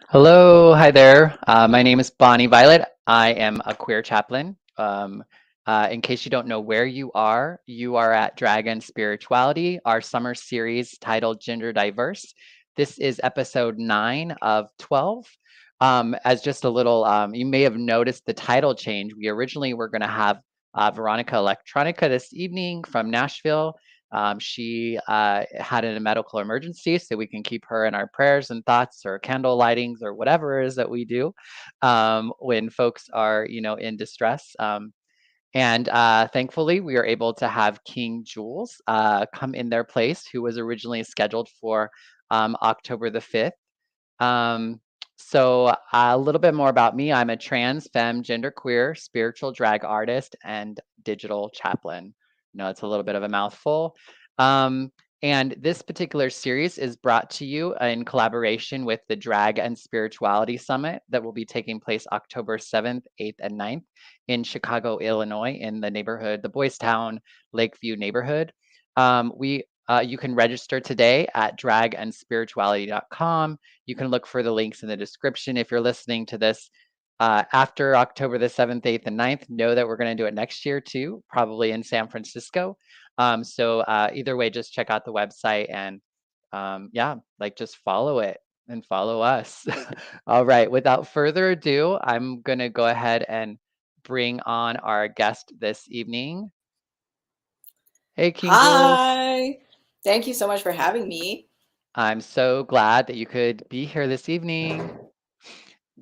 Hello, hi there. My name is Bonnie Violet. I am a queer chaplain. In case you don't know where you are at Dragon Spirituality, our summer series titled Gender Diverse. This is episode 9 of 12. As just a little, you may have noticed the title change. We originally were going to have Veronica Electronica this evening from Nashville. She had a medical emergency, so we can keep her in our prayers and thoughts, or candle lightings, or whatever it is that we do when folks are, in distress. And thankfully, we are able to have King Julez come in their place, who was originally scheduled for October the 5th. So a little bit more about me. I'm a trans, femme, genderqueer, spiritual drag artist, and digital chaplain. It's a little bit of a mouthful. And this particular series is brought to you in collaboration with the Drag and Spirituality Summit that will be taking place October 7th, 8th, and 9th in Chicago, Illinois, in the neighborhood, the Boys Town, Lakeview neighborhood. You can register today at dragandspirituality.com. You can look for the links in the description. If you're listening to this after October the 7th, 8th, and 9th, know that we're going to do it next year too, probably in San Francisco. So either way, just check out the website and just follow it and follow us. All right, without further ado, I'm going to go ahead and bring on our guest this evening. Hey, King Julez. Hi. Thank you so much for having me. I'm so glad that you could be here this evening.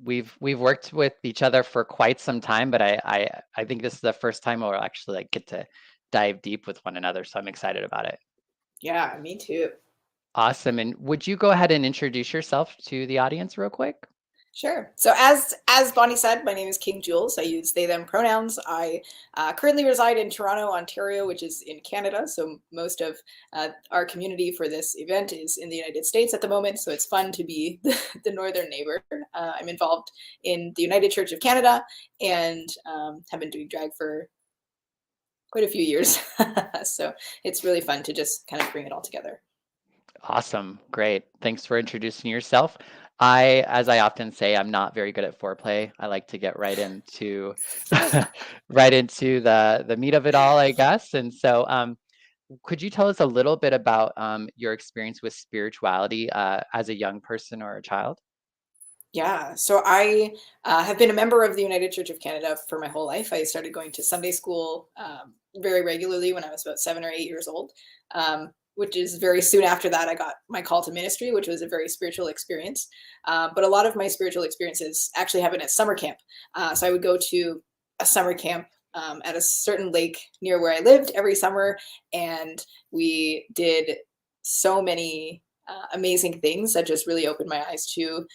We've worked with each other for quite some time, but I think this is the first time we'll actually get to dive deep with one another, so I'm excited about it. Yeah, me too. Awesome. And would you go ahead and introduce yourself to the audience real quick? Sure. So as Bonnie said, my name is King Julez. I use they them pronouns. I currently reside in Toronto, Ontario, which is in Canada. So most of our community for this event is in the United States at the moment. So it's fun to be the northern neighbor. I'm involved in the United Church of Canada and have been doing drag for quite a few years. So it's really fun to just kind of bring it all together. Awesome. Great. Thanks for introducing yourself. As I often say, I'm not very good at foreplay. I like to get right into right into the meat of it all, I guess. And so, could you tell us a little bit about your experience with spirituality as a young person or a child? Yeah, so I have been a member of the United Church of Canada for my whole life. I started going to Sunday school very regularly when I was about 7 or 8 years old, which is very soon after that I got my call to ministry, which was a very spiritual experience. But a lot of my spiritual experiences actually happened at summer camp. So I would go to a summer camp at a certain lake near where I lived every summer, and we did so many amazing things that just really opened my eyes to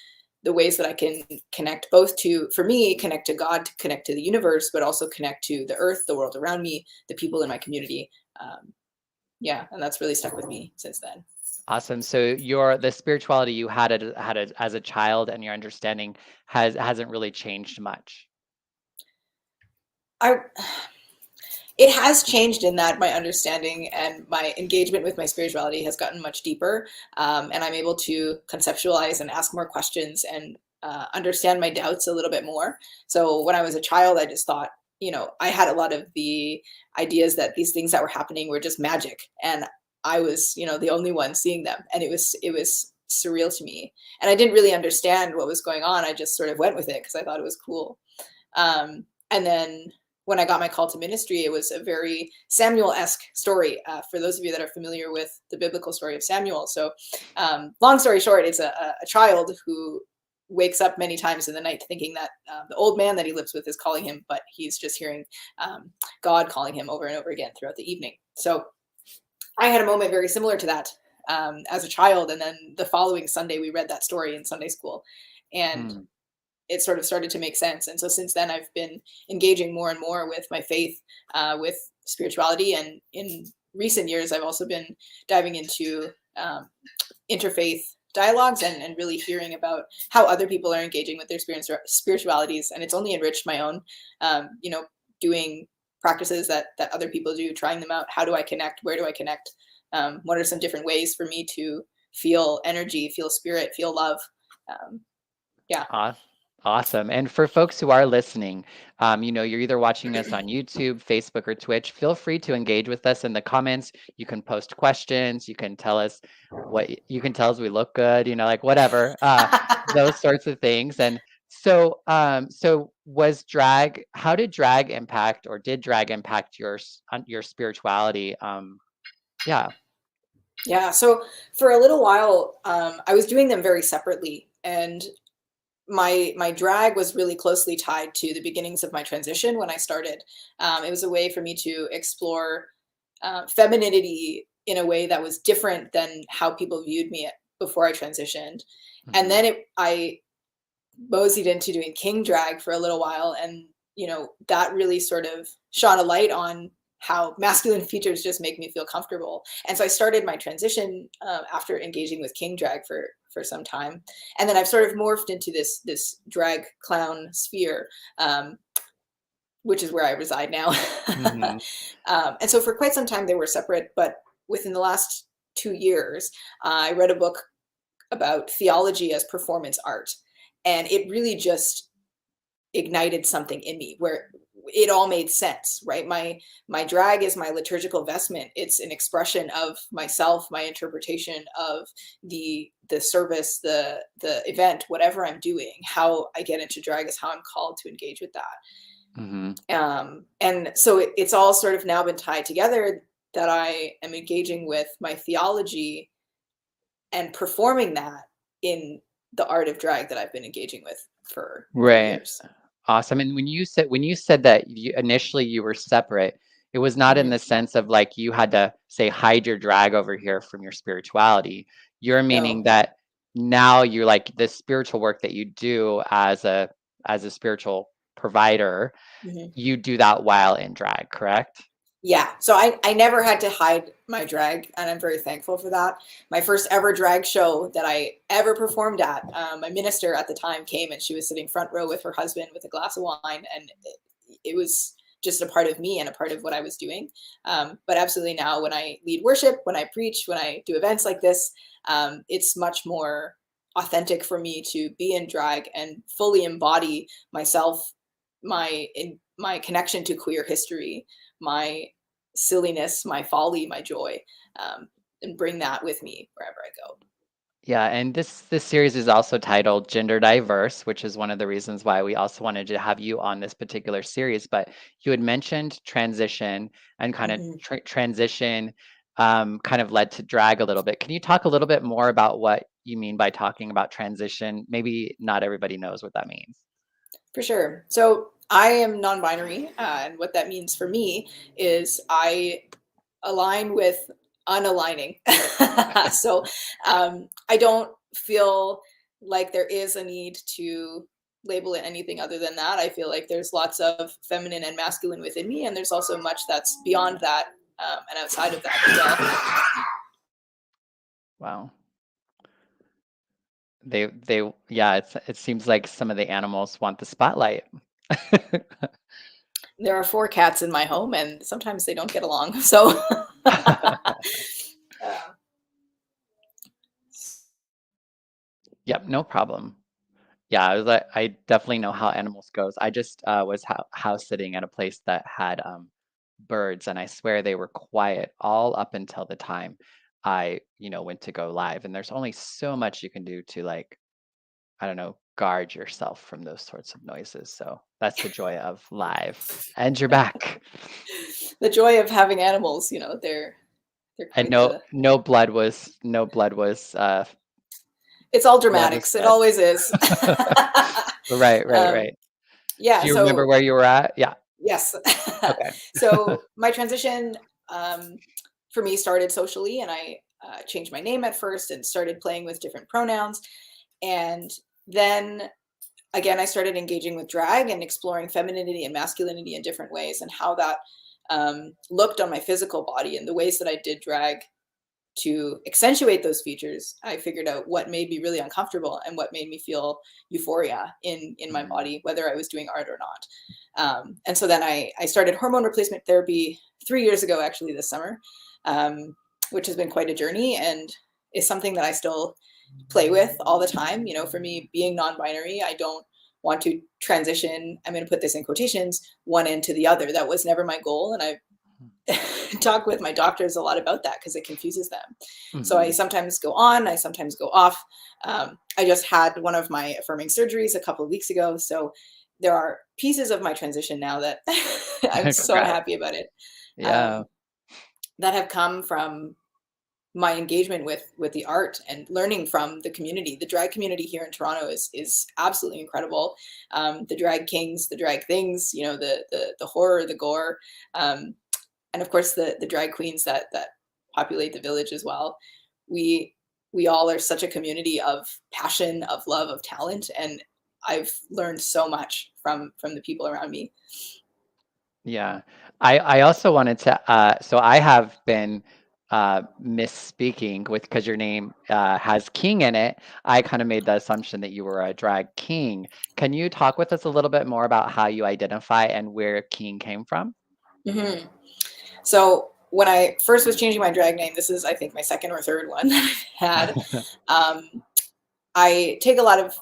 the ways that I can connect both to, for me, connect to God, to connect to the universe, but also connect to the earth, the world around me, the people in my community. Yeah, and that's really stuck with me since then. Awesome. So the spirituality you as a child and your understanding hasn't really changed much. I It has changed in that my understanding and my engagement with my spirituality has gotten much deeper, and I'm able to conceptualize and ask more questions and understand my doubts a little bit more. So when I was a child, I just thought, I had a lot of the ideas that these things that were happening were just magic, and I was, the only one seeing them, and it was surreal to me, and I didn't really understand what was going on. I just sort of went with it because I thought it was cool. And then when I got my call to ministry, it was a very Samuel-esque story. For those of you that are familiar with the biblical story of Samuel, so long story short, it's a child who wakes up many times in the night thinking that the old man that he lives with is calling him, but he's just hearing God calling him over and over again throughout the evening. So I had a moment very similar to that as a child, and then the following Sunday we read that story in Sunday school, and Hmm. it sort of started to make sense. And so since then, I've been engaging more and more with my faith, with spirituality. And in recent years, I've also been diving into interfaith dialogues and really hearing about how other people are engaging with their spiritualities. And it's only enriched my own, doing practices that other people do, trying them out. How do I connect? Where do I connect? What are some different ways for me to feel energy, feel spirit, feel love? Um, Yeah. Awesome. And for folks who are listening, you're either watching us on YouTube, Facebook, or Twitch, feel free to engage with us in the comments. You can post questions. You can tell us we look good, like whatever, those sorts of things. And so, how did drag impact, or did drag impact your spirituality? Yeah. Yeah. So for a little while, I was doing them very separately, and my drag was really closely tied to the beginnings of my transition when I started. It was a way for me to explore femininity in a way that was different than how people viewed me before I transitioned. And then I moseyed into doing king drag for a little while, and that really sort of shone a light on how masculine features just make me feel comfortable. And so I started my transition after engaging with king drag for some time, and then I've sort of morphed into this drag clown sphere, which is where I reside now. And so for quite some time they were separate, but within the last 2 years, I read a book about theology as performance art, and it really just ignited something in me where it all made sense, right? My drag is my liturgical vestment. It's an expression of myself, my interpretation of the service, the event, whatever I'm doing. How I get into drag is how I'm called to engage with that. And so it's all sort of now been tied together, that I am engaging with my theology and performing that in the art of drag that I've been engaging with for years. Awesome. And when you said that initially you were separate, it was not in the sense of like you had to say hide your drag over here from your spirituality. You're meaning that now you're like the spiritual work that you do as a spiritual provider, you do that while in drag, correct? Yeah. So I never had to hide my drag, and I'm very thankful for that. My first ever drag show that I ever performed at, my minister at the time came, and she was sitting front row with her husband with a glass of wine, and it was just a part of me and a part of what I was doing. But absolutely now when I lead worship, when I preach, when I do events like this, it's much more authentic for me to be in drag and fully embody myself, my connection to queer history, my silliness, my folly, my joy, and bring that with me wherever I go. Yeah, and this series is also titled Gender Diverse, which is one of the reasons why we also wanted to have you on this particular series. But you had mentioned transition and kind of transition kind of led to drag a little bit. Can you talk a little bit more about what you mean by talking about transition? Maybe not everybody knows what that means. For sure. So I am non-binary, and what that means for me is I align with unaligning. So I don't feel like there is a need to label it anything other than that. I feel like there's lots of feminine and masculine within me, and there's also much that's beyond that and outside of that as well. Wow. It seems like some of the animals want the spotlight. There are 4 cats in my home, and sometimes they don't get along. So Yep, no problem. Yeah, I definitely know how animals goes. I just was house sitting at a place that had birds, and I swear they were quiet all up until the time I, went to go live. And there's only so much you can do to like, I don't know, guard yourself from those sorts of noises. So that's the joy of live. And you're back. The joy of having animals, they're And quite no blood was it's all dramatics. It always is. Right. Yeah. Do you remember where you were at? Yeah. Yes. Okay. So my transition for me started socially, and I changed my name at first and started playing with different pronouns. And then again, I started engaging with drag and exploring femininity and masculinity in different ways, and how that looked on my physical body and the ways that I did drag to accentuate those features. I figured out what made me really uncomfortable and what made me feel euphoria in my body, whether I was doing art or not. And so then I started hormone replacement therapy 3 years ago, actually this summer, which has been quite a journey and is something that I still play with all the time. You know, for me, being non-binary, I don't want to transition, I'm going to put this in quotations, one end to the other. That was never my goal. And I talk with my doctors a lot about that because it confuses them. So I sometimes go on, I sometimes go off. I just had one of my affirming surgeries a couple of weeks ago. So there are pieces of my transition now that I'm so Congrats. happy about it. Yeah. That have come from my engagement with the art and learning from the community. The drag community here in Toronto is absolutely incredible. The drag kings, the drag things, you know, the horror, the gore, and of course the drag queens that populate the village as well. We all are such a community of passion, of love, of talent, and I've learned so much from the people around me. Yeah. I also wanted to, so I have been misspeaking with, because your name has king in it. I kind of made the assumption that you were a drag king. Can you talk with us a little bit more about how you identify and where king came from? Mm-hmm. So when I first was changing my drag name, this is I think my second or third one that I've had. I take a lot of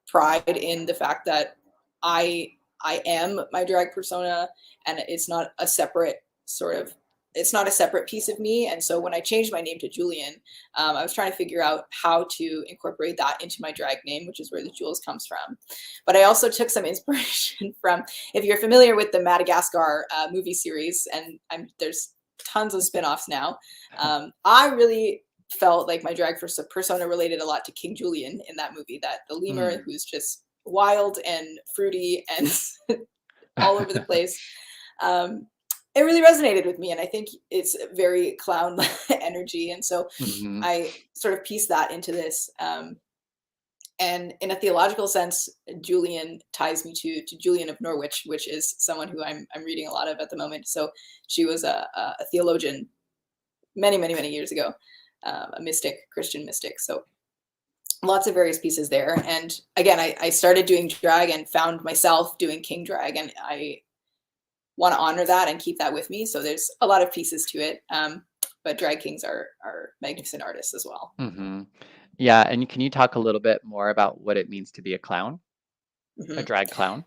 pride in the fact that I I am my drag persona, and it's not a separate sort of it's not a separate piece of me. And so when I changed my name to Julian, I was trying to figure out how to incorporate that into my drag name, which is where the Julez comes from. But I also took some inspiration from, if you're familiar with the Madagascar movie series, and there's tons of spin-offs now. I really felt like my drag persona related a lot to King Julian in that movie, that the lemur Mm. who's just wild and fruity and all over the place. Um, it really resonated with me, and I think it's very clown energy. And so Mhm. I sort of pieced that into this. And in a theological sense, Julian ties me to Julian of Norwich, which is someone who I'm reading a lot of at the moment. So she was a theologian many years ago, a mystic, Christian mystic. So lots of various pieces there. And again, I started doing drag and found myself doing king drag, and I want to honor that and keep that with me. So there's a lot of pieces to it. But drag kings are magnificent artists as well. Mhm. Yeah, and can you talk a little bit more about what it means to be a clown, a Hmm. drag clown?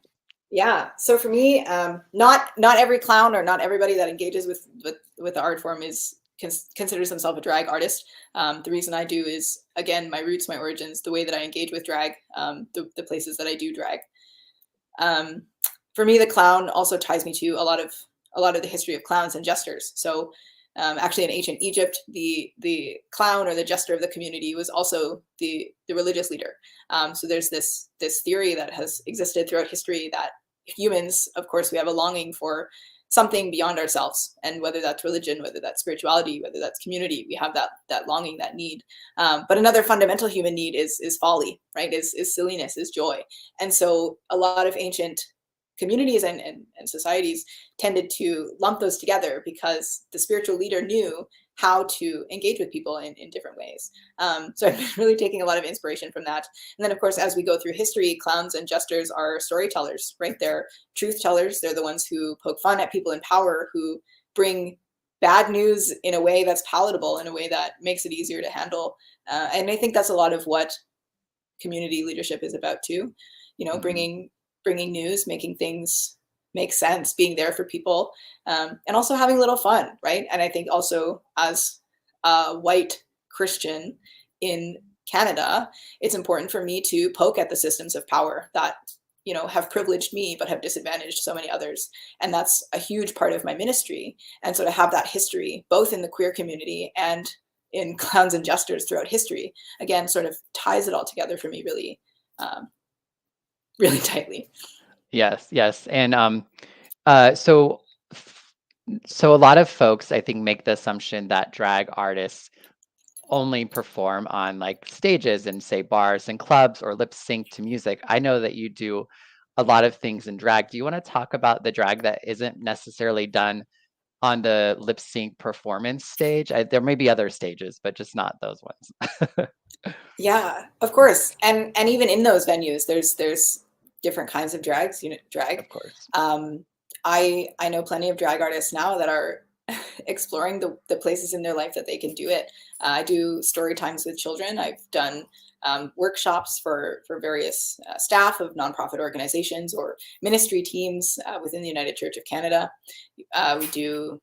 Yeah. So for me, not every clown or not everybody that engages with the art form considers themselves a drag artist. The reason I do is, again, my roots, my origins, the way that I engage with drag, the places that I do drag. Um, for me, the clown also ties me to a lot of the history of clowns and jesters. So actually, in ancient Egypt, the clown or the jester of the community was also the religious leader. So there's this theory that has existed throughout history that humans, of course, we have a longing for something beyond ourselves, and whether that's religion, whether that's spirituality, whether that's community, we have that longing, that need. But another fundamental human need is folly, right? Is silliness, is joy. And so a lot of ancient communities and societies tended to lump those together because the spiritual leader knew how to engage with people in different ways. So I've been really taking a lot of inspiration from that. And then, of course, as we go through history, clowns and jesters are storytellers, right? They're truth tellers. They're the ones who poke fun at people in power, who bring bad news in a way that's palatable, in a way that makes it easier to handle. And I think that's a lot of what community leadership is about too. You know, Mhm. bringing news, making things make sense, being there for people, and also having a little fun, right? And I think also as a white Christian in Canada, it's important for me to poke at the systems of power that, you know, have privileged me but have disadvantaged so many others. And that's a huge part of my ministry. And so to have that history, both in the queer community and in clowns and jesters throughout history, again, sort of ties it all together for me really, um, really tightly. Yes, yes, and, so f so a lot of folks, I think, make the assumption that drag artists only perform on, like, stages and, say, bars and clubs or lip sync to music. I know that you do a lot of things in drag. Do you wanna talk about the drag that isn't necessarily done on the lip sync performance stage? There may be other stages, but just not those ones. Yeah, of course. And even in those venues, there's different kinds of drags, you know, drag. Of course. Um, I know plenty of drag artists now that are exploring the places in their life that they can do it. I do story times with children. I've done workshops for various staff of nonprofit organizations or ministry teams within the United Church of Canada. We do,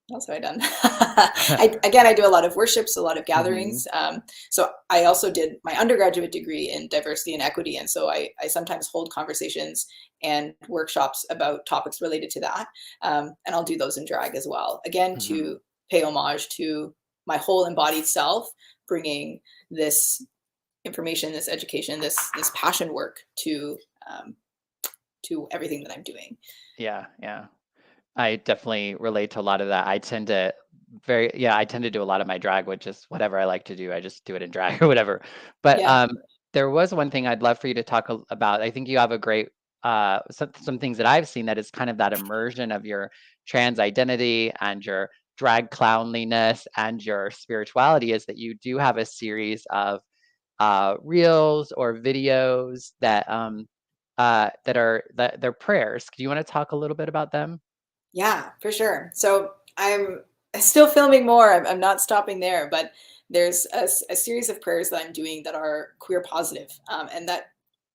what else have I done? I do a lot of worships, a lot of gatherings. So I also did my undergraduate degree in diversity and equity. And so I sometimes hold conversations and workshops about topics related to that. And I'll do those in drag as well. Again, to pay homage to my whole embodied self, bringing this information, this education, this passion work to everything that I'm doing. Yeah, yeah. I definitely relate to a lot of that. I tend to do a lot of my drag, which is whatever I like to do. I just do it in drag or whatever. But Yeah. there was one thing I'd love for you to talk about. I think you have a great some things that I've seen that is kind of that immersion of your trans identity and your drag clownliness and your spirituality, is that you do have a series of reels or videos that they're prayers. Do you want to talk a little bit about them? Yeah, for sure. So I'm still filming more. I'm not stopping there, but there's a series of prayers that I'm doing that are queer positive, and that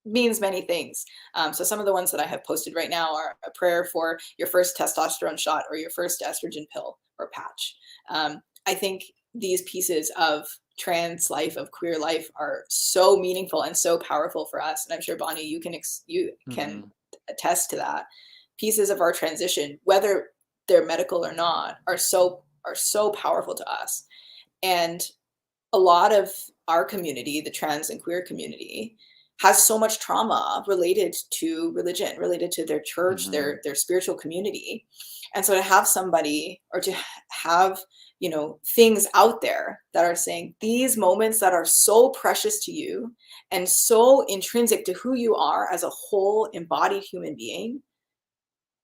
means many things. So some of the ones that I have posted right now are a prayer for your first testosterone shot or your first estrogen pill or patch. I think these pieces of trans life, of queer life, are so meaningful and so powerful for us. And I'm sure, Bonnie, you can attest to that. Pieces of our transition, whether they're medical or not, are so powerful to us. And a lot of our community, the trans and queer community, has so much trauma related to religion, related to their church, their spiritual community. And so to have somebody, or to have, things out there that are saying these moments that are so precious to you and so intrinsic to who you are as a whole embodied human being,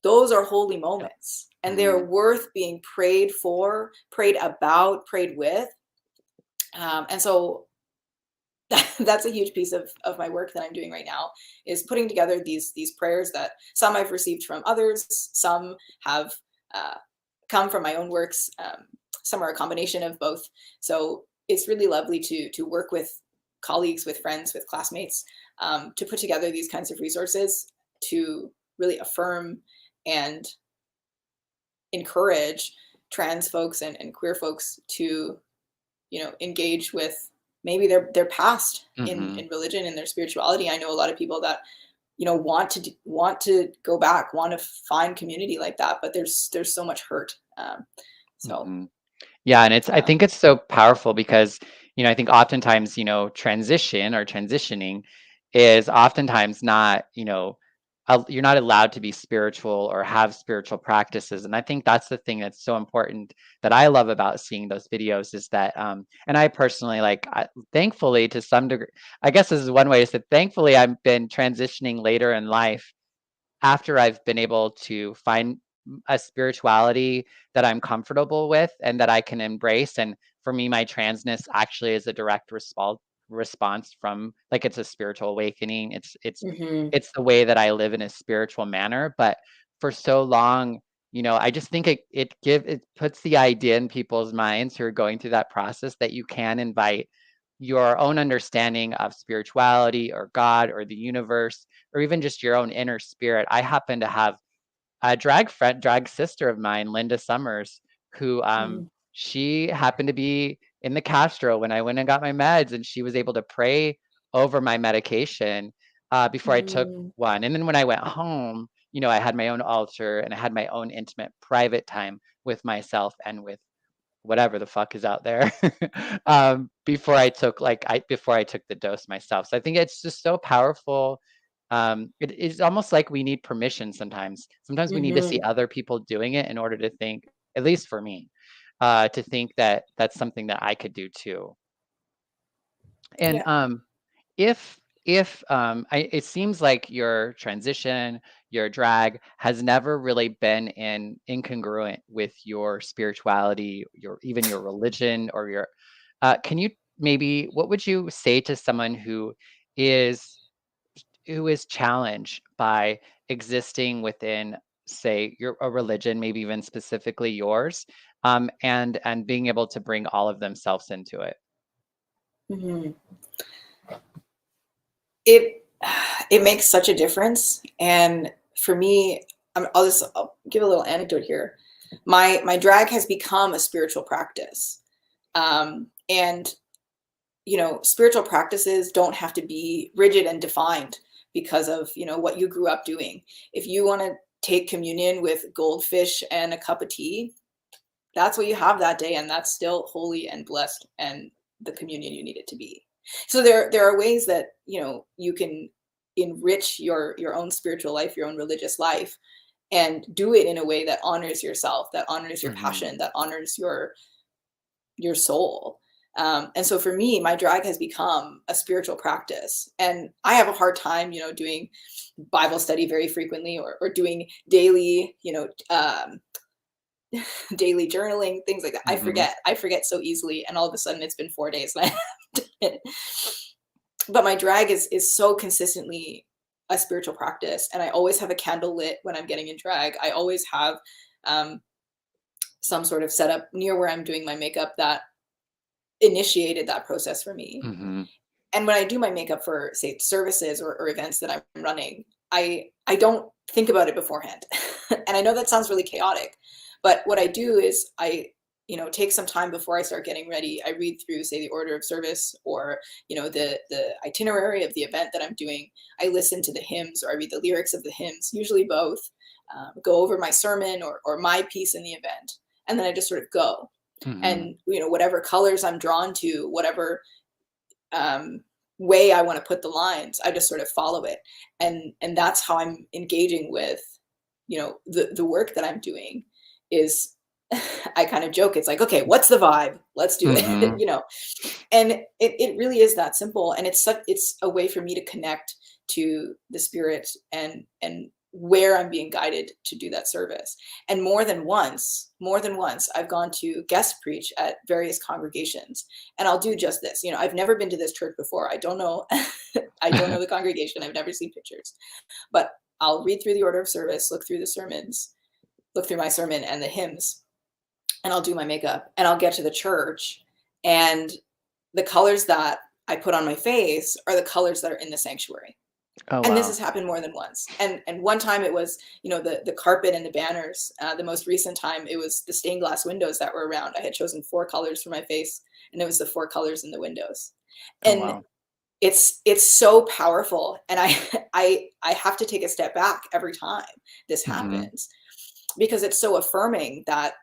those are holy moments, and they're worth being prayed for, prayed about, prayed with. And so that's a huge piece of my work that I'm doing right now, is putting together these prayers that some I've received from others, some have come from my own works, some are a combination of both. So it's really lovely to work with colleagues, with friends, with classmates, to put together these kinds of resources to really affirm and encourage trans folks and queer folks to, engage with maybe their past in religion and their spirituality. I know a lot of people that, want to go back, want to find community like that, but there's so much hurt. Yeah, and I think it's so powerful because, I think oftentimes, transition or transitioning is oftentimes not, you're not allowed to be spiritual or have spiritual practices. And I think that's the thing that's so important that I love about seeing those videos, is that, and I personally, thankfully to some degree, I guess this is one way to say, thankfully I've been transitioning later in life after I've been able to find a spirituality that I'm comfortable with and that I can embrace. And for me, my transness actually is a direct response from, like, it's a spiritual awakening. It's the way that I live in a spiritual manner. But for so long, I just think it puts the idea in people's minds who are going through that process that you can invite your own understanding of spirituality or God or the universe, or even just your own inner spirit. I happen to have a drag sister of mine, Linda Summers, who she happened to be in the Castro when I went and got my meds, and she was able to pray over my medication before I took one. And then when I went home, I had my own altar and I had my own intimate private time with myself and with whatever the fuck is out there before I took the dose myself. So I think it's just so powerful. It's almost like we need permission sometimes. Sometimes we need to see other people doing it in order to think, at least for me, to think that that's something that I could do too. And Yeah. it seems like your transition, your drag has never really been incongruent with your spirituality, even your religion, or your. Can you what would you say to someone is challenged by existing within say, a religion, maybe even specifically yours, and being able to bring all of themselves into it? Mm-hmm. It makes such a difference. And for me, I'll give a little anecdote here. My drag has become a spiritual practice. And spiritual practices don't have to be rigid and defined because of, what you grew up doing. If you want to take communion with goldfish and a cup of tea, that's what you have that day, and that's still holy and blessed and the communion you need it to be. So there are ways that, you can enrich your own spiritual life, your own religious life, and do it in a way that honors yourself, that honors your Mm-hmm. passion, that honors your soul. And so for me, my drag has become a spiritual practice, and I have a hard time, doing Bible study very frequently, or doing daily, daily journaling, things like that. Mm-hmm. I forget so easily, and all of a sudden it's been 4 days and I haven't done it. But my drag is so consistently a spiritual practice, and I always have a candle lit when I'm getting in drag. I always have um, some sort of setup near where I'm doing my makeup that initiated that process for me. Mm-hmm. And when I do my makeup for, say, services or events that I'm running, I don't think about it beforehand. And I know that sounds really chaotic, but what I do is I take some time before I start getting ready. I read through, say, the order of service, or the itinerary of the event that I'm doing. I listen to the hymns, or I read the lyrics of the hymns, usually both. Go over my sermon or my piece in the event, and then I just sort of go. Mm-hmm. And whatever colors I'm drawn to, whatever way I want to put the lines, I just sort of follow it, and that's how I'm engaging with the work that I'm doing. Is I kind of joke, it's like, okay, what's the vibe, let's do it. Mm-hmm. And it really is that simple, and it's a way for me to connect to the spirit, and where I'm being guided to do that service. And more than once I've gone to guest preach at various congregations, and I'll do just this. I've never been to this church before, I don't know. I don't know the congregation, I've never seen pictures, but I'll read through the order of service, look through the sermons, look through my sermon and the hymns, and I'll do my makeup, and I'll get to the church, and the colors that I put on my face are the colors that are in the sanctuary. Oh, And this wow. has happened more than once. And one time it was, the carpet and the banners. The most recent time, it was the stained glass windows that were around. I had chosen 4 colors for my face, and it was the 4 colors in the windows. Oh, And wow. it's so powerful. And I have to take a step back every time this Mm-hmm. happens, because it's so affirming that,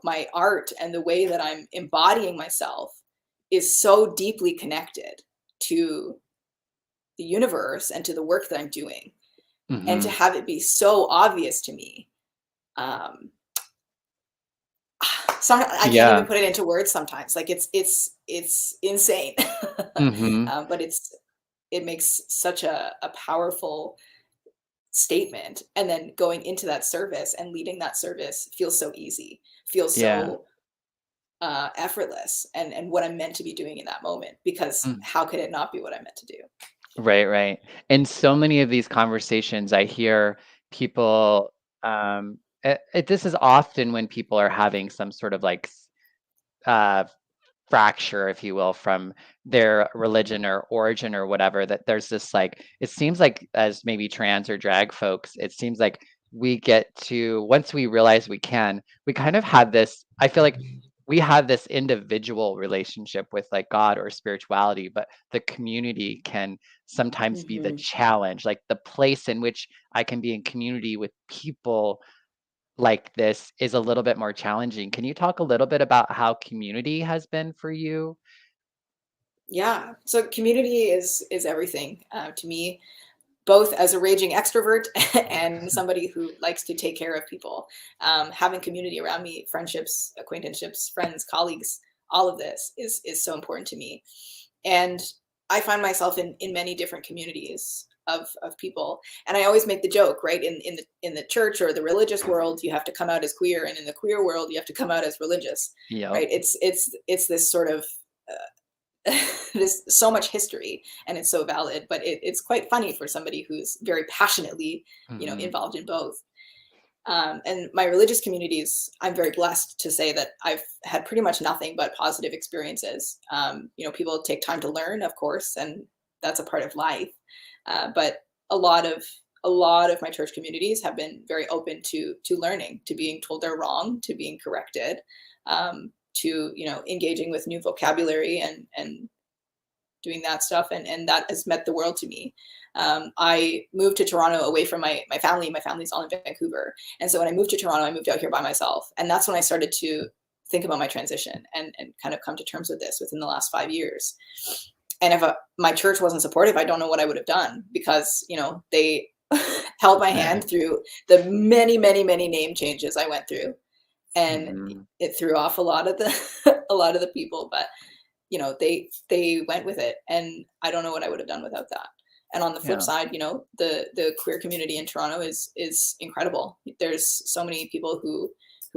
my art and the way that I'm embodying myself is so deeply connected to the universe and to the work that I'm doing. And to Mm-hmm. have it be so obvious to me, um, I can't even Yeah. put it into words sometimes. Like it's insane. Mm-hmm. But it makes such a powerful statement. And then going into that service and leading that service feels so easy, feels Yeah. so effortless, and what I'm meant to be doing in that moment, because Mm. how could it not be what I'm meant to do? Right, right. In so many of these conversations, I hear people, this is often when people are having some sort of like uh, fracture, if you will, from their religion or origin or whatever, that there's this like, it seems like as maybe trans or drag folks, it seems like we get to, once we realize we kind of have this, I feel like we have this individual relationship with like God or spirituality, but the community can sometimes be the Hmm. challenge, like the place in which I can be in community with people like this is a little bit more challenging. Can you talk a little bit about how community has been for you? Yeah. So community is everything to me, both as a raging extrovert and somebody who likes to take care of people. Having community around me, friendships, acquaintanceships, friends, colleagues, all of this is so important to me. And I find myself in many different communities of people. And I always make the joke, right? In the church or the religious world, you have to come out as queer, and in the queer world, you have to come out as religious, Yep. right? It's this sort of there's so much history, and it's so valid, but it's quite funny for somebody who's very passionately Mhm. involved in both. And my religious communities, I'm very blessed to say that I've had pretty much nothing but positive experiences. People take time to learn, of course, and that's a part of life. But a lot of my church communities have been very open to learning, to being told they're wrong, to being corrected, to engaging with new vocabulary and doing that stuff, and that has meant the world to me. I moved to Toronto away from my family. My family's all in Vancouver. And so when I moved to Toronto, I moved out here by myself. And that's when I started to think about my transition and kind of come to terms with this within the last 5 years. And if my church wasn't supportive, I don't know what I would have done, because, they held my hand through the many, many, many name changes I went through. And it threw off a lot of the people, but they went with it, and I don't know what I would have done without that. And on the flip side, the queer community in Toronto is incredible. There's so many people who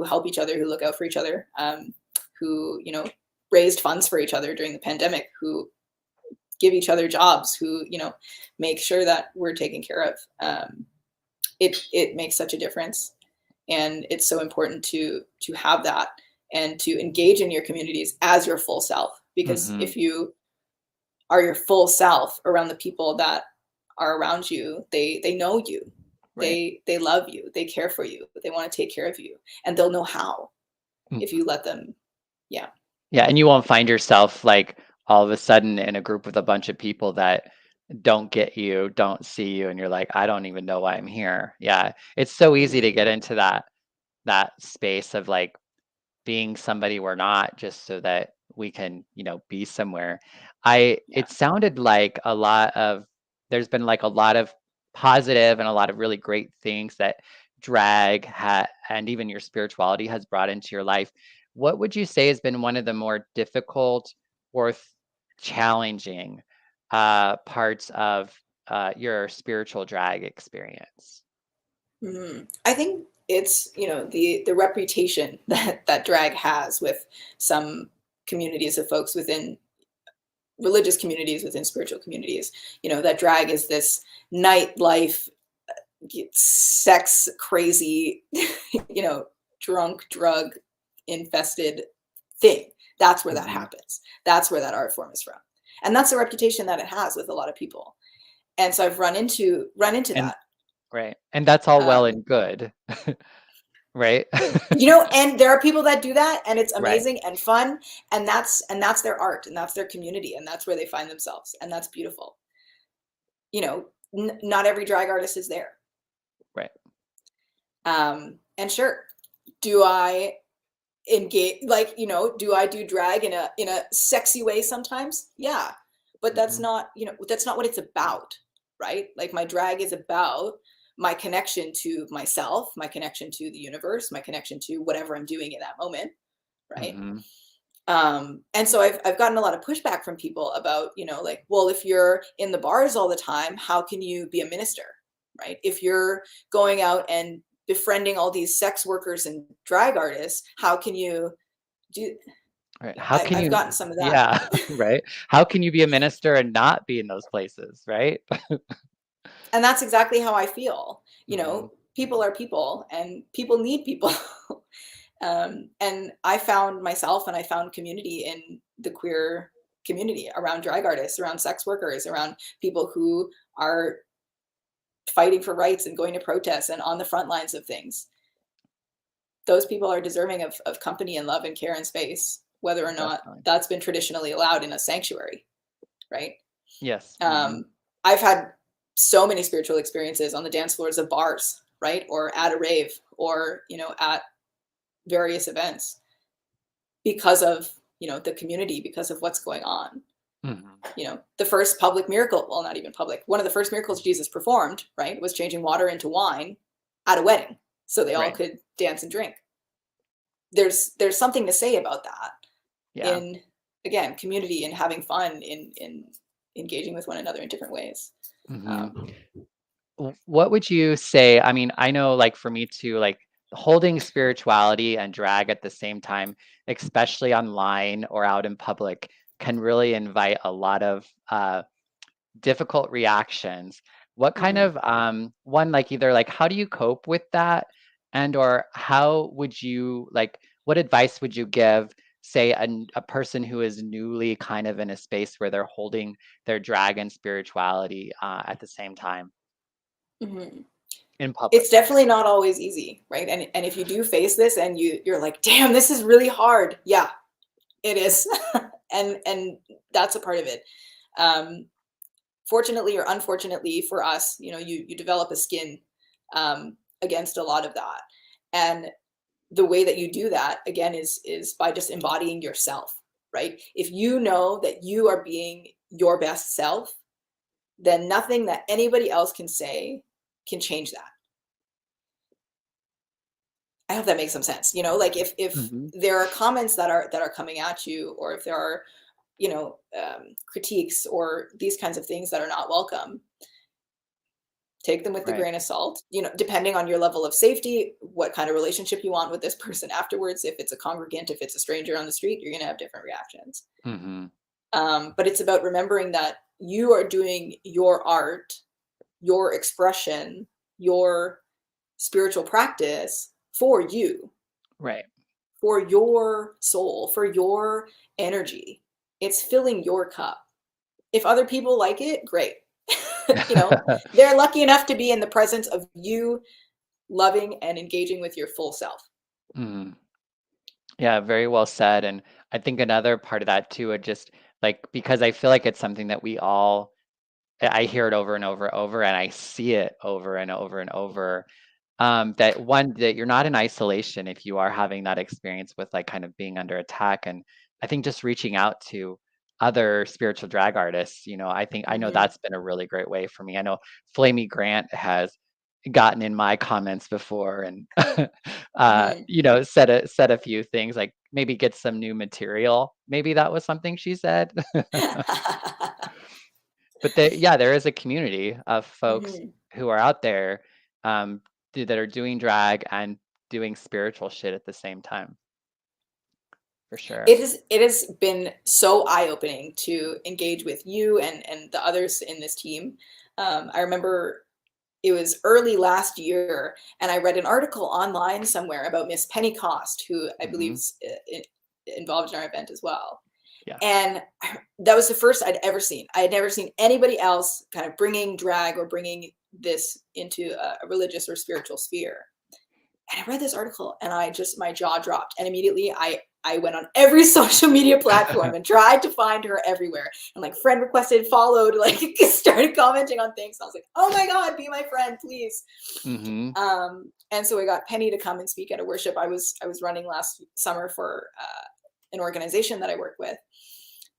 help each other, who look out for each other, who raised funds for each other during the pandemic, who give each other jobs, who make sure that we're taken care of. It makes such a difference, and it's so important to have that and to engage in your communities as your full self. Because if you are your full self around the people that are around you, they know you, right. They love you, they care for you, they want to take care of you, and they'll know how if you let them. Yeah, and you won't find yourself like all of a sudden in a group with a bunch of people that don't get you, don't see you, and you're like, I don't even know why I'm here. Yeah, it's so easy to get into that space of like being somebody we're not, just so that we can be somewhere. It sounded like there's been like a lot of positive and a lot of really great things that drag and even your spirituality has brought into your life. What would you say has been one of the more difficult or challenging parts of your spiritual drag experience? I think it's the reputation that drag has with some communities of folks, within religious communities, within spiritual communities, that drag is this nightlife, sex crazy, drunk, drug infested thing. That's where that happens. That's where that art form is from. And that's the reputation that it has with a lot of people. And so I've run into that. Right. And that's all well and good. Right. And there are people that do that, and it's amazing and fun, and that's their art, and that's their community, and that's where they find themselves, and that's beautiful. Not every drag artist is there. Right. And sure, do I engage, do I do drag in a sexy way sometimes? Yeah. But that's not what it's about, right? Like, my drag is about my connection to myself, my connection to the universe, my connection to whatever I'm doing in that moment, right? And so I've gotten a lot of pushback from people about, like, well, if you're in the bars all the time, how can you be a minister, right? If you're going out and befriending all these sex workers and drag artists, how can you do? Right. I've gotten some of that. Yeah, right. How can you be a minister and not be in those places, right? And that's exactly how I feel. People are people, and people need people. And I found myself, and I found community in the queer community, around drag artists, around sex workers, around people who are fighting for rights and going to protests and on the front lines of things. Those people are deserving of company and love and care and space, whether or not that's been traditionally allowed in a sanctuary, right? Yes. I've had so many spiritual experiences on the dance floors of bars, right? Or at a rave, or, at various events, because of, the community, because of what's going on. The first public miracle, well, not even public, one of the first miracles Jesus performed, right, was changing water into wine at a wedding, so they all could dance and drink. There's something to say about that. In, again, community and having fun in engaging with one another in different ways. What would you say? I mean, I know, like, for me too, like, holding spirituality and drag at the same time, especially online or out in public, can really invite a lot of difficult reactions. What kind of one, like, either like, how do you cope with that? And or how would you like, what advice would you give, say, a person who is newly kind of in a space where they're holding their drag and spirituality at the same time Mhm. in public? It's definitely not always easy, right? And if you do face this and you're like, damn, this is really hard. Yeah, it is. And that's a part of it. Um, Fortunately or unfortunately for us, you develop a skin against a lot of that. And the way that you do that again is by just embodying yourself, right? If you know that you are being your best self, then nothing that anybody else can say can change that. I hope that makes some sense. Like if Hmm. there are comments that are coming at you, or if there are, critiques or these kinds of things that are not welcome, take them with a Right. grain of salt. Depending on your level of safety, what kind of relationship you want with this person afterwards. If it's a congregant, if it's a stranger on the street, you're going to have different reactions. Hmm. But it's about remembering that you are doing your art, your expression, your spiritual practice for you, Right. for your soul, for your energy. It's filling your cup. If other people like it, great. you know, they're lucky enough to be in the presence of you loving and engaging with your full self. Mhm. Yeah, very well said. And I think another part of that too, it just like because I feel like it's something that we all I hear it over and over and over, and I see it over and over and over. That one, that you're not in isolation if you are having that experience with like kind of being under attack. And I think just reaching out to other spiritual drag artists, I know Hmm. that's been a really great way for me. I know Flamey Grant has gotten in my comments before and Hmm. said a few things like maybe get some new material. Maybe that was something she said. But yeah, there is a community of folks Hmm. who are out there um, that are doing drag and doing spiritual shit at the same time, for sure. It has been so eye-opening to engage with you and the others in this team. I remember it was early last year, and I read an article online somewhere about Miss Pentecost, who I believe Hmm. is involved in our event as well. Yes. And that was the first I'd ever seen. I had never seen anybody else kind of bringing drag or bringing this into a religious or spiritual sphere. And I read this article and my jaw dropped. And immediately I went on every social media platform and tried to find her everywhere. And like friend requested, followed, like started commenting on things. I was like, oh my God, be my friend, please. Hmm. And so I got Penny to come and speak at a worship I was running last summer for an organization that I work with,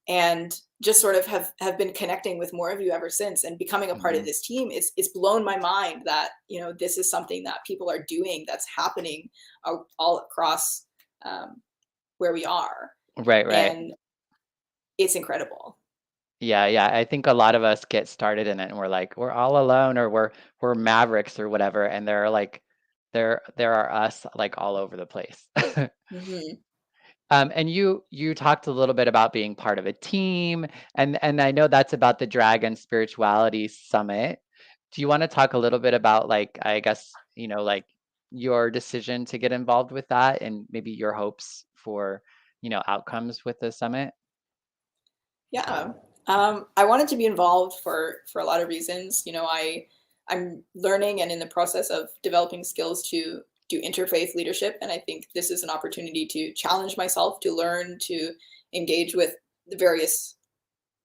and just sort of have been connecting with more of you ever since, and becoming a part of Hmm. this team. It's blown my mind that this is something that people are doing, that's happening all across where we are, Right, right. and it's incredible. Yeah, yeah. I think a lot of us get started in it and we're like, we're all alone or we're mavericks or whatever. And there are like there are us like all over the place. Hmm. And you talked a little bit about being part of a team, and I know that's about the Dragon Spirituality Summit. Do you want to talk a little bit about like I guess like your decision to get involved with that and maybe your hopes for outcomes with the summit? Yeah. I wanted to be involved for a lot of reasons. I'm learning and in the process of developing skills to do interfaith leadership, and I think this is an opportunity to challenge myself, to learn to engage with the various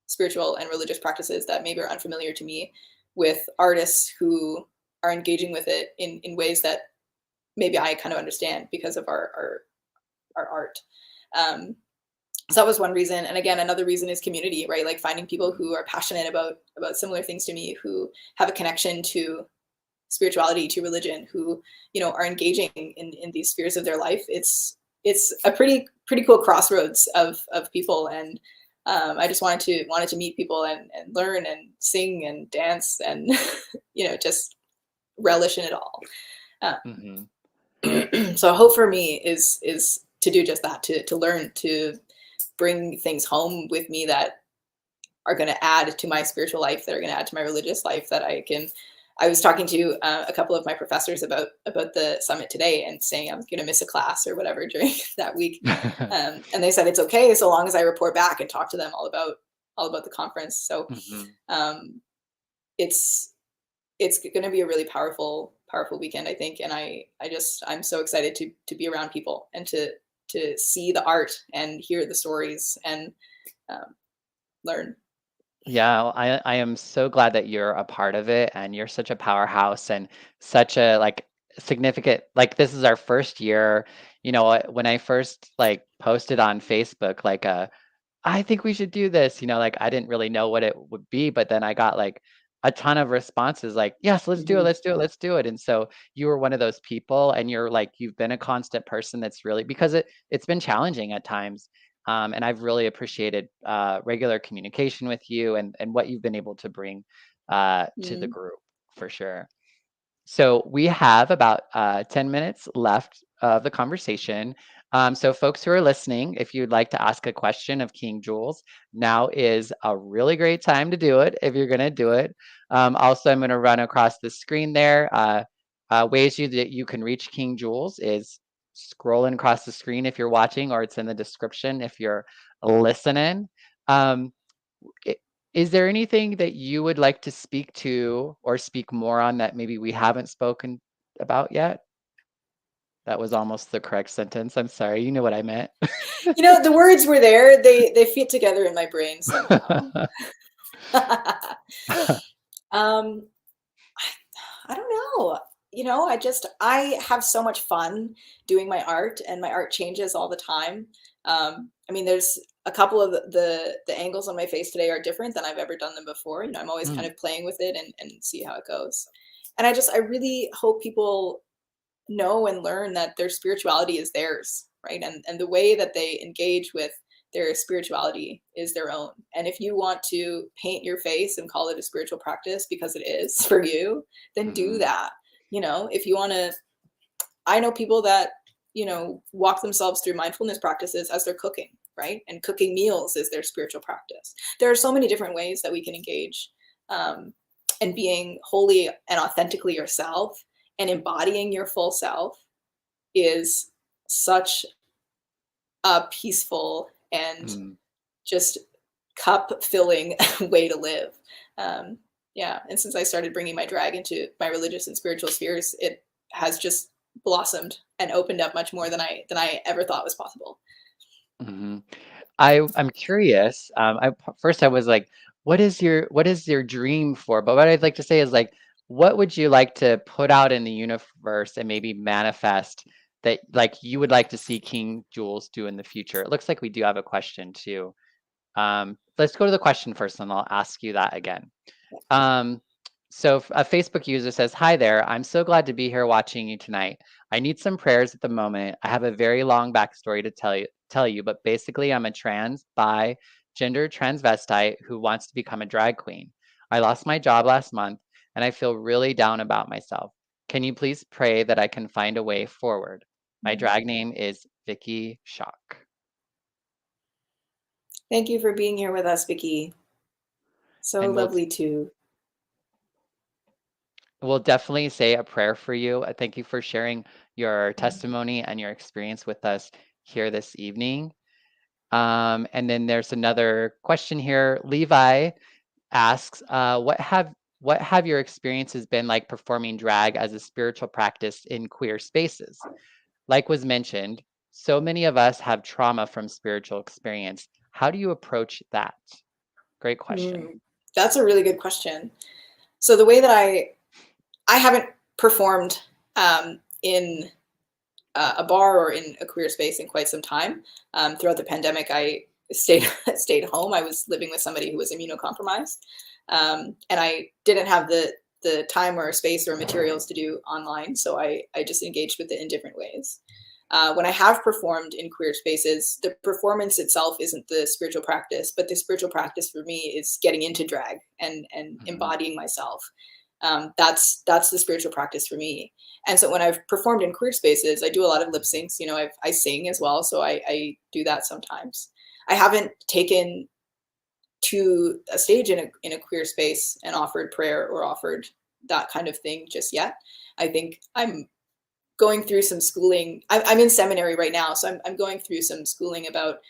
spiritual and religious practices that maybe are unfamiliar to me, with artists who are engaging with it in ways that maybe I kind of understand because of our art. Um, so that was one reason, and again another reason is community, right? Like finding people who are passionate about similar things to me, who have a connection to spirituality, to religion, who are engaging in these spheres of their life. It's a pretty cool crossroads of people, and I just wanted to meet people and learn and sing and dance and just relish in it all. uh, Hmm. so a hope for me is to do just that, to learn to bring things home with me that are going to add to my spiritual life, that are going to add to my religious life, that I can I was talking to a couple of my professors about the summit today and saying I was going to miss a class or whatever during that week, and they said it's okay so long as I report back and talk to them all about the conference. So it's going to be a really powerful weekend, I think, and I'm so excited to be around people and to see the art and hear the stories and learn. Yeah, well, I am so glad that you're a part of it and you're such a powerhouse and such a like significant like this is our first year. When I first like posted on Facebook like I think we should do this, like I didn't really know what it would be, but then I got like a ton of responses like, yes, let's do it, Mhm. let's do it, let's do it. And so you were one of those people and you've been a constant person that's really because it's been challenging at times. And I've really appreciated regular communication with you and what you've been able to bring to the Mm. group for sure. So we have about 10 minutes left of the conversation. So folks who are listening, if you'd like to ask a question of King Julez, now is a really great time to do it if you're going to do it. Also, I'm going to run across the screen there. Ways that you can reach King Julez is scrolling across the screen if you're watching, or it's in the description if you're listening. Um, I Is there anything that you would like to speak to or speak more on that maybe we haven't spoken about yet? That was almost the correct sentence. I'm sorry. You know what I meant. The words were there. They fit together in my brain somehow. um, I don't know. I have so much fun doing my art, and my art changes all the time. I mean, there's a couple of the angles on my face today are different than I've ever done them before. I'm always kind Mm, of playing with it and see how it goes. And I really hope people know and learn that their spirituality is theirs, right? And the way that they engage with their spirituality is their own. And if you want to paint your face and call it a spiritual practice because it is for you, then do mhm, that. If you want to, I know people that, walk themselves through mindfulness practices as they're cooking, right? And cooking meals is their spiritual practice. There are so many different ways that we can engage, and being wholly and authentically yourself and embodying your full self is such a peaceful and mm. just cup filling way to live. Yeah, and since I started bringing my drag into my religious and spiritual spheres, it has just blossomed and opened up much more than I ever thought was possible. Mhm. I'm curious. First I was like, what is your dream for? But what I'd like to say is like, what would you like to put out in the universe and maybe manifest that like you would like to see King Julez do in the future? It looks like we do have a question too. Let's go to the question first, and I'll ask you that again. Um, so a Facebook user says, "Hi there. I'm so glad to be here watching you tonight. I need some prayers at the moment. I have a very long backstory to tell you, but basically I'm a trans, bi, gender transvestite who wants to become a drag queen. I lost my job last month and I feel really down about myself. Can you please pray that I can find a way forward? My drag name is Vicky Shock." Thank you for being here with us, Vicky. So And lovely to. we'll definitely say a prayer for you. Thank you for sharing your testimony and your experience with us here this evening. And then there's another question here. Levi asks, what have your experiences been like performing drag as a spiritual practice in queer spaces? Like was mentioned, so many of us have trauma from spiritual experience. How do you approach that? Great question. That's a really good question. So the way that I haven't performed in a bar or in a queer space in quite some time. Throughout the pandemic, I stayed home. I was living with somebody who was immunocompromised, and I didn't have the time or space or materials to do online, so I just engaged with it in different ways. When I have performed in queer spaces, the performance itself isn't the spiritual practice, but the spiritual practice for me is getting into drag and Mhm, embodying myself. That's the spiritual practice for me. And so when I've performed in queer spaces, I do a lot of lip syncs. I sing as well, so I do that sometimes. I haven't taken to a stage in a queer space and offered prayer or offered that kind of thing just yet. I think I'm going through some schooling. I'm in seminary right now, so I'm going through some schooling about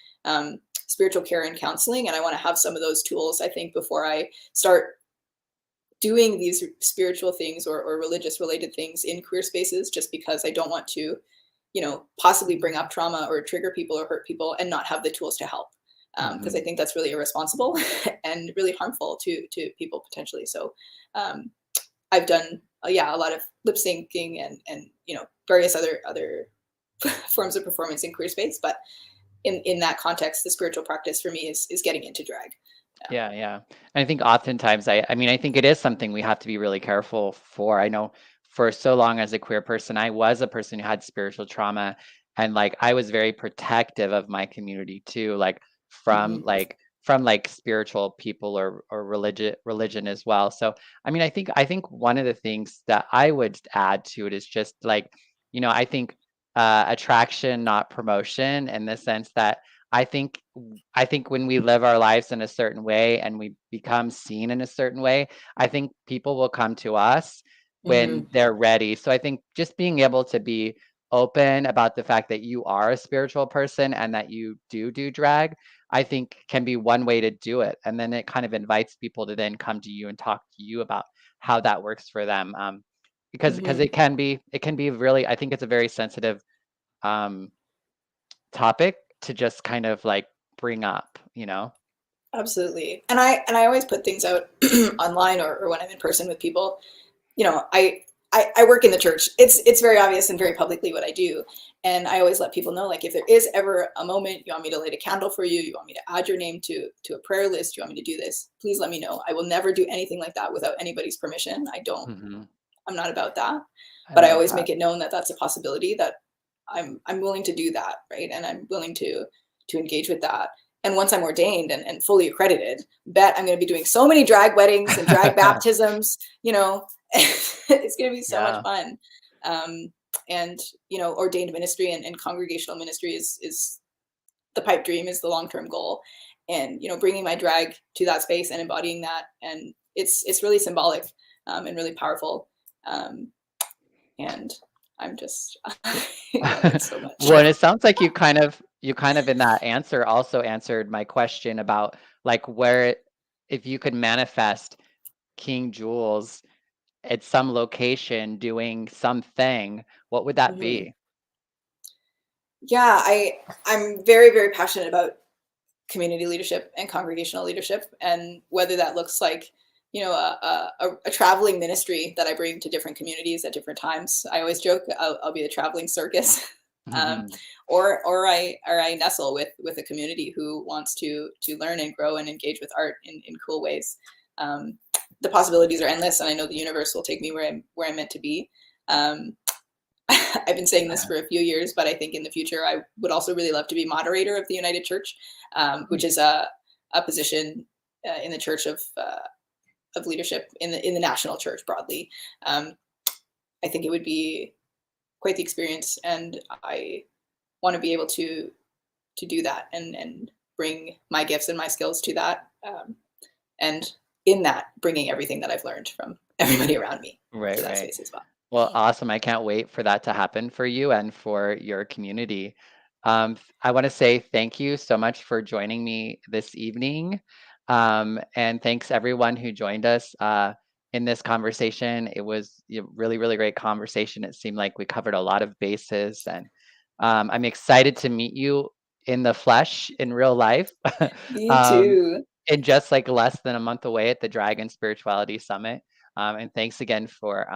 spiritual care and counseling, and I want to have some of those tools, I think, before I start doing these spiritual things or religious related things in queer spaces, just because I don't want to, possibly bring up trauma or trigger people or hurt people and not have the tools to help. Because I think that's really irresponsible and really harmful to people potentially. So I've done a lot of lip syncing and various other forms of performance in queer space, but in that context, the spiritual practice for me is getting into drag. Yeah, yeah. And I think oftentimes, I mean, I think it is something we have to be really careful for. I know for so long as a queer person, I was a person who had spiritual trauma, and like I was very protective of my community too, like from Mm-hmm. like spiritual people or religion as well. So I mean, I think one of the things that I would add to it is just like, I think attraction, not promotion, in the sense that I think I think when we live our lives in a certain way and we become seen in a certain way, I think people will come to us Mm-hmm. when they're ready. So I think just being able to be open about the fact that you are a spiritual person and that you do drag, I think can be one way to do it. And then it kind of invites people to then come to you and talk to you about how that works for them. Because Mm-hmm. it can be really, I think it's a very sensitive um, topic to just kind of like bring up. Absolutely. And I always put things out online or when I'm in person with people. I work in the church. It's very obvious and very publicly what I do. And I always let people know, like, if there is ever a moment you want me to light a candle for you, you want me to add your name to a prayer list, you want me to do this, please let me know. I will never do anything like that without anybody's permission. Hmm. I'm not about that. I But I love always that. make it known that that's a possibility, that I'm willing to do that, right? And I'm willing to engage with that. And once I'm ordained and fully accredited, bet I'm going to be doing so many drag weddings and drag baptisms. It's going to be so much Yeah. fun. Um, and ordained ministry and congregational ministry is the pipe dream, is the long term goal. And bringing my drag to that space and embodying that, and it's really symbolic and really powerful. Um, and I'm just I love it so much. Well, and it sounds like you kind of in that answer also answered my question about like if you could manifest King Jules at some location doing something, what would that Mhm. be? Yeah, I'm very, very passionate about community leadership and congregational leadership, and whether that looks like a traveling ministry that I bring to different communities at different times. I always joke I'll be the traveling circus. um, Mhm. or I nestle with a community who wants to learn and grow and engage with art in cool ways. The possibilities are endless, and I know the universe will take me where I'm meant to be. Um, I've been saying this for a few years, but I think in the future I would also really love to be moderator of the United Church, which is a position in the church of leadership in the national church broadly. Um, I think it would be quite the experience, and I want to be able to do that and bring my gifts and my skills to that, and in that bringing everything that I've learned from everybody around me Right, to that right. space as well. Well, awesome. I can't wait for that to happen for you and for your community. I want to say thank you so much for joining me this evening. And thanks everyone who joined us in this conversation. It was a really, really great conversation. It seemed like we covered a lot of bases, and I'm excited to meet you in the flesh in real life. Me um, too. in just like less than a month away at the Dragon Spirituality Summit. And thanks again for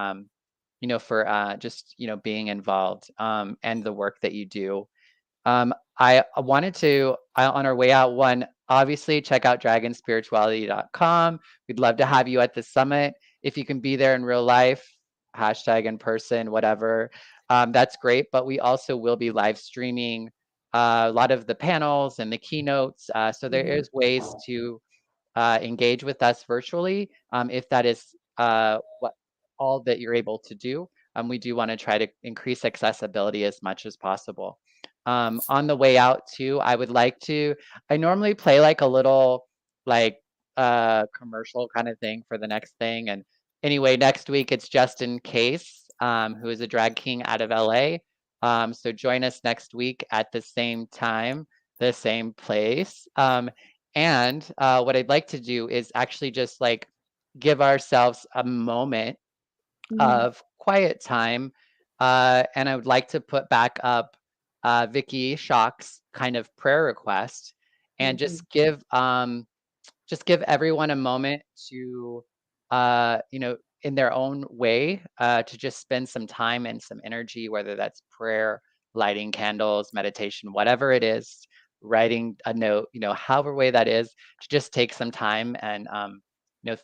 just being involved and the work that you do. I wanted to on our way out, one, obviously check out dragonspirituality.com. We'd love to have you at the summit. If you can be there in real life, hashtag in person, whatever, that's great. But we also will be live streaming a lot of the panels and the keynotes. So there Mhm. is ways to engage with us virtually if that is what all that you're able to do. We do want to try to increase accessibility as much as possible. On the way out too, I normally play like a little like commercial kind of thing for the next thing. And Anyway, next week it's Justin Case, who is a drag king out of LA. So join us next week at the same time, the same place. And what I'd like to do is actually just like give ourselves a moment of quiet time. And I would like to put back up Vicky Shock's kind of prayer request and just give everyone a moment to, in their own way, to just spend some time and some energy, whether that's prayer, lighting candles, meditation, whatever it is, writing a note, however way that is, to just take some time and,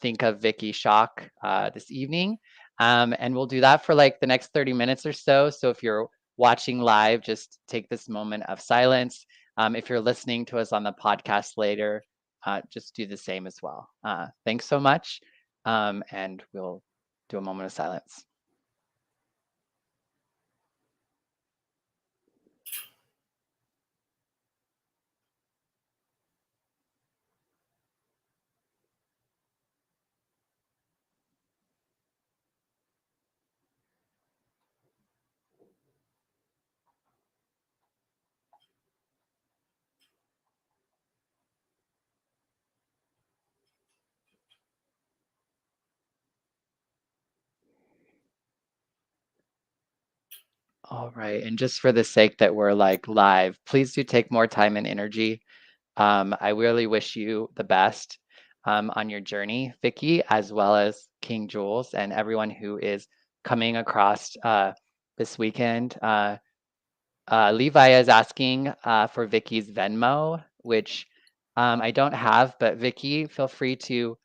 think of Vicky Shock this evening. And we'll do that for like the next 30 minutes or so. So if you're watching live, just take this moment of silence. If you're listening to us on the podcast later, just do the same as well. Thanks so much. And we'll do a moment of silence. All right. And just for the sake that we're like live, please do take more time and energy. I really wish you the best on your journey, Vicky, as well as King Jules and everyone who is coming across this weekend. Levi is asking for Vicky's Venmo, which I don't have, but Vicky, feel free to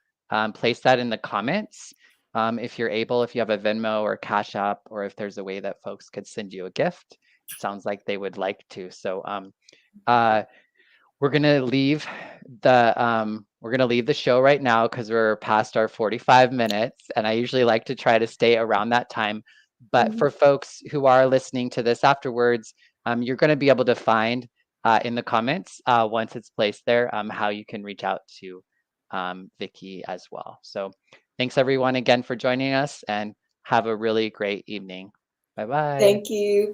place that in the comments if you're able, if you have a Venmo or Cash App, or if there's a way that folks could send you a gift. It sounds like they would like to. So we're gonna leave the show right now because we're past our 45 minutes, and I usually like to try to stay around that time. But for folks who are listening to this afterwards, you're going to be able to find in the comments once it's placed there how you can reach out to Vicky as well. So thanks everyone again for joining us, and have a really great evening. Bye bye. Thank you.